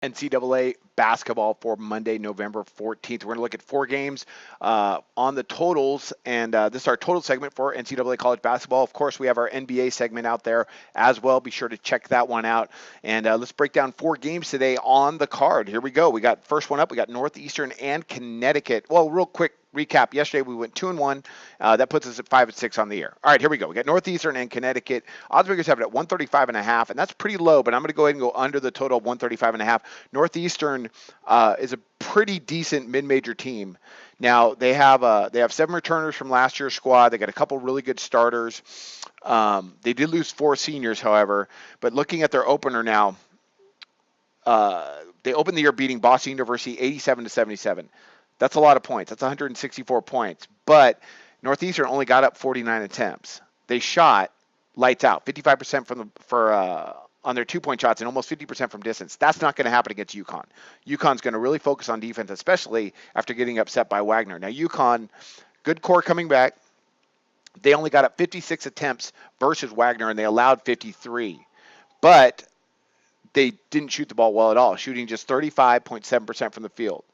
NCAA basketball for Monday, November 14th. We're going to look at 4 games on the totals, and this is our total segment for NCAA college basketball. Of course, we have our NBA segment out there as well. Be sure to check that one out. And let's break down 4 games today on the card. Here we go. We got first one up. We got Northeastern and Connecticut. Well, real quick recap. Yesterday we went 2-1. That puts us at 5-6 on the year. All right, here we go. We got Northeastern and Connecticut. Oddsmakers have it at 135.5, and that's pretty low. But I'm going to go ahead and go under the total of 135.5. Northeastern is a pretty decent mid-major team. Now they have 7 returners from last year's squad. They got a couple really good starters. They did lose 4 seniors, however. But looking at their opener now, they opened the year beating Boston University 87-77. That's a lot of points. That's 164 points. But Northeastern only got up 49 attempts. They shot lights out, 55% on their 2-point shots and almost 50% from distance. That's not going to happen against UConn. UConn's going to really focus on defense, especially after getting upset by Wagner. Now, UConn, good core coming back. They only got up 56 attempts versus Wagner, and they allowed 53. But they didn't shoot the ball well at all, shooting just 35.7% from the field.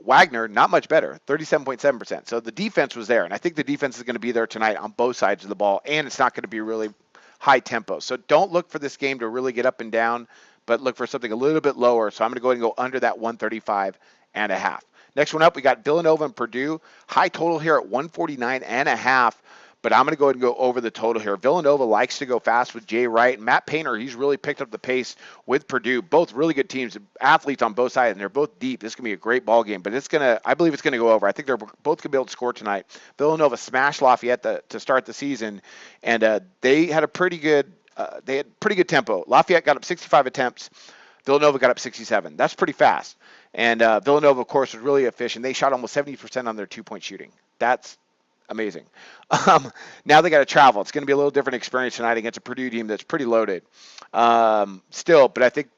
Wagner, not much better, 37.7%. So the defense was there, and I think the defense is going to be there tonight on both sides of the ball, and it's not going to be really high tempo. So don't look for this game to really get up and down, but look for something a little bit lower. So I'm going to go ahead and go under that 135.5. Next one up, we got Villanova and Purdue. High total here at 149.5. But I'm going to go ahead and go over the total here. Villanova likes to go fast with Jay Wright. Matt Painter, he's really picked up the pace with Purdue. Both really good teams, athletes on both sides, and they're both deep. This is going to be a great ball game. But I believe it's going to go over. I think they're both going to be able to score tonight. Villanova smashed Lafayette to start the season, and they had pretty good tempo. Lafayette got up 65 attempts. Villanova got up 67. That's pretty fast. And Villanova, of course, was really efficient. They shot almost 70% on their 2-point shooting. That's amazing. Now they got to travel. It's going to be a little different experience tonight against a Purdue team that's pretty loaded. Still, but I think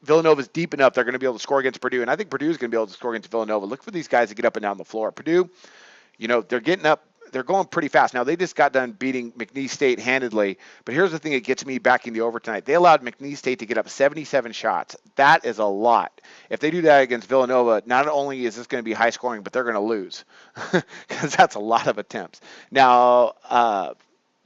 Villanova's deep enough. They're going to be able to score against Purdue, and I think Purdue's going to be able to score against Villanova. Look for these guys to get up and down the floor. Purdue, they're getting up. They're going pretty fast. Now, they just got done beating McNeese State handedly, but here's the thing that gets me backing the over tonight. They allowed McNeese State to get up 77 shots. That is a lot. If they do that against Villanova, not only is this going to be high scoring, but they're going to lose because that's a lot of attempts. Now,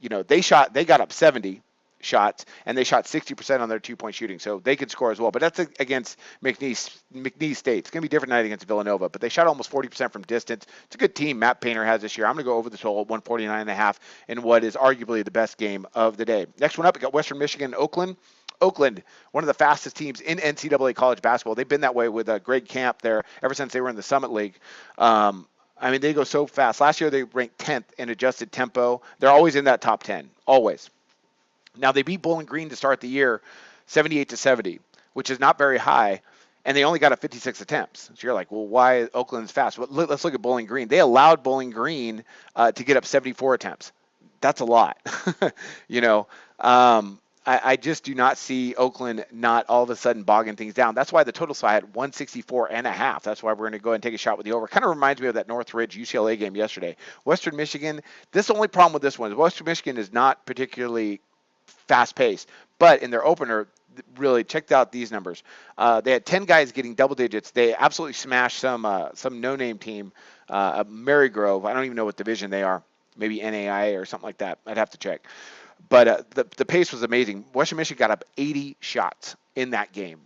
they got up 70 shots, and they shot 60% on their 2-point shooting, so they could score as well. But that's against McNeese State. It's going to be a different night against Villanova, but they shot almost 40% from distance. It's a good team Matt Painter has this year. I'm going to go over the total, 149.5, in what is arguably the best game of the day. Next one up, we got Western Michigan and Oakland. Oakland, one of the fastest teams in NCAA college basketball. They've been that way with Greg Camp there ever since they were in the Summit League. They go so fast. Last year, they ranked 10th in adjusted tempo. They're always in that top 10, always. Now, they beat Bowling Green to start the year 78-70, which is not very high, and they only got 56 attempts. So you're like, well, why Oakland's fast? Well, let's look at Bowling Green. They allowed Bowling Green to get up 74 attempts. That's a lot. I just do not see Oakland not all of a sudden bogging things down. That's why the total saw at 164.5. That's why we're going to go ahead and take a shot with the over. Kind of reminds me of that Northridge UCLA game yesterday. Western Michigan, this is the only problem with this one is Western Michigan is not particularly fast-paced, but in their opener, really checked out these numbers. They had 10 guys getting double digits. They absolutely smashed some no-name team, Marygrove. I don't even know what division they are. Maybe NAIA or something like that. I'd have to check. But the pace was amazing. Western Michigan got up 80 shots in that game.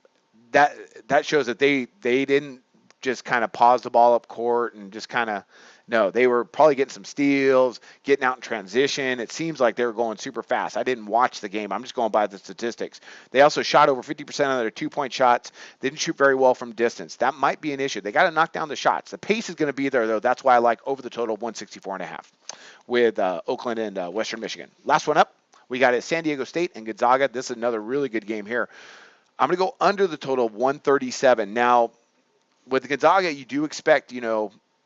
That shows that they didn't just kind of pause the ball up court and just kind of no, they were probably getting some steals, getting out in transition. It seems like they were going super fast. I didn't watch the game. I'm just going by the statistics. They also shot over 50% of their 2-point shots. They didn't shoot very well from distance. That might be an issue. They got to knock down the shots. The pace is going to be there, though. That's why I like over the total 164.5 with Oakland and Western Michigan. Last one up, we got San Diego State and Gonzaga. This is another really good game here. I'm going to go under the total of 137. Now, with Gonzaga, you do expect,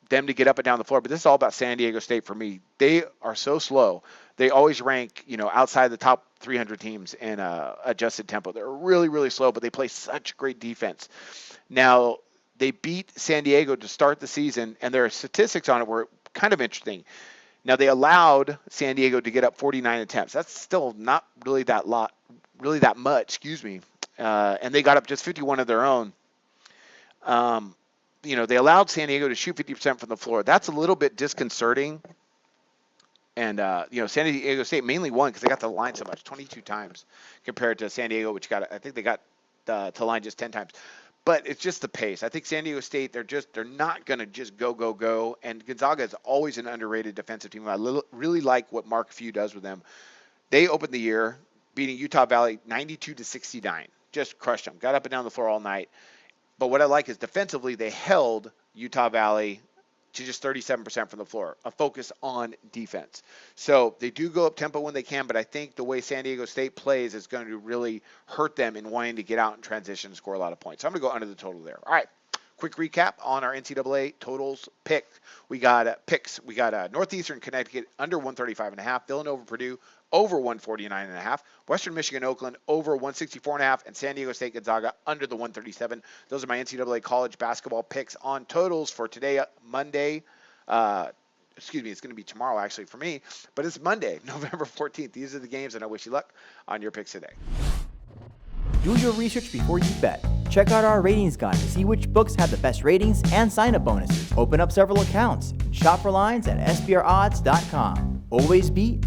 them to get up and down the floor, but this is all about San Diego State for me. They are so slow. They always rank, outside the top 300 teams in adjusted tempo. They're really, really slow, but they play such great defense. Now, they beat San Diego to start the season, and their statistics on it were kind of interesting. Now, they allowed San Diego to get up 49 attempts. That's still not really that much, and they got up just 51 of their own. They allowed San Diego to shoot 50% from the floor. That's a little bit disconcerting. And, San Diego State mainly won because they got to the line so much, 22 times compared to San Diego, I think they got to the line just 10 times. But it's just the pace. I think San Diego State, they're not going to just go. And Gonzaga is always an underrated defensive team. I really like what Mark Few does with them. They opened the year beating Utah Valley 92-69. Just crushed them. Got up and down the floor all night. But what I like is defensively, they held Utah Valley to just 37% from the floor, a focus on defense. So they do go up tempo when they can, but I think the way San Diego State plays is going to really hurt them in wanting to get out in transition and score a lot of points. So I'm going to go under the total there. All right. Quick recap on our NCAA totals pick. We got picks. We got Northeastern, Connecticut under 135.5, Villanova, Purdue over 149.5, Western Michigan, Oakland over 164.5, and San Diego State, Gonzaga under the 137. Those are my NCAA college basketball picks on totals for today, Monday. It's going to be tomorrow actually for me, but it's Monday, November 14th. These are the games, and I wish you luck on your picks today. Do your research before you bet. Check out our ratings guide to see which books have the best ratings and sign-up bonuses. Open up several accounts. Shop for lines at sbrodds.com. Always be